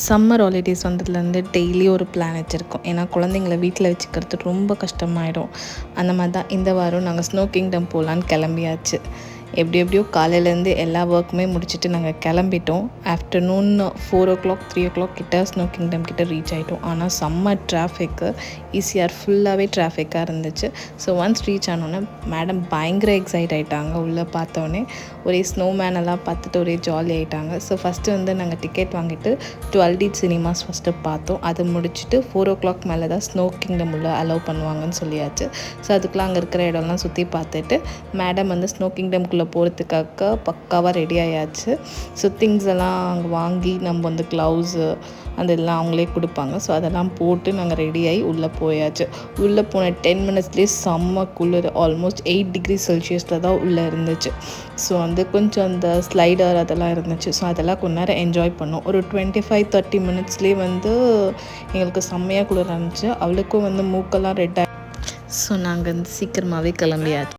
Summer holidays வந்ததுலேருந்து daily ஒரு plan வச்சுருக்கோம். ஏன்னா குழந்தைங்கள வீட்டில் வச்சுக்கிறது ரொம்ப கஷ்டமாயிடும். அந்த மாதிரி தான் இந்த வாரம் நாங்கள் ஸ்னோ கிங்டம் போகலான்னு கிளம்பியாச்சு. எப்படியோ காலையிலேருந்து எல்லா ஒர்க்குமே முடிச்சுட்டு நாங்கள் கிளம்பிட்டோம். ஆஃப்டர்நூன் 4 o'clock 3 o'clock கிட்ட ஸ்னோ கிங்டம் கிட்ட ரீச் ஆகிட்டோம். ஆனால் செம்ம டிராஃபிக்கு, ஈஸியாக ஃபுல்லாகவே டிராஃபிக்காக இருந்துச்சு. ஸோ ஒன்ஸ் ரீச் ஆனோன்னே மேடம் பயங்கர எக்ஸைட் ஆகிட்டாங்க. உள்ளே பார்த்தோன்னே ஒரே ஸ்னோமேன் எல்லாம் பார்த்துட்டு ஒரே ஜாலி ஆகிட்டாங்க. ஸோ ஃபஸ்ட்டு நாங்கள் டிக்கெட் வாங்கிட்டு 12D சினிமாஸ் ஃபஸ்ட்டு பார்த்தோம். அது முடிச்சுட்டு 4 o'clock மேலே தான் ஸ்னோ கிங்டம் உள்ள அலோவ் பண்ணுவாங்கன்னு சொல்லியாச்சு. ஸோ அதுக்குள்ளே அங்கே இருக்கிற இடம்லாம் சுற்றி பார்த்துட்டு மேடம் ஸ்னோ கிங்டம்குள்ளே போகிறதுக்காக பக்காவாக ரெடி ஆயாச்சு. ஸோ திங்ஸ் எல்லாம் அங்கே வாங்கி நம்ம க்ளவுஸு அதெல்லாம் அவங்களே கொடுப்பாங்க. ஸோ அதெல்லாம் போட்டு நாங்கள் ரெடி ஆகி உள்ளே போயாச்சு. உள்ளே போன 10 minutesலேயே செம்ம குளிர், ஆல்மோஸ்ட் 8 degrees Celsius தான் உள்ளே இருந்துச்சு. ஸோ கொஞ்சம் அந்த ஸ்லைடர் அதெல்லாம் இருந்துச்சு. ஸோ அதெல்லாம் கொஞ்ச நேரம் என்ஜாய் பண்ணோம். ஒரு 25-30 minutesலேயே எங்களுக்கு செம்மையாக குளிர் இருந்துச்சு. அவளுக்கும் மூக்கெல்லாம் ரெட் ஆகி ஸோ நாங்கள் சீக்கிரமாகவே கிளம்பியாச்சு.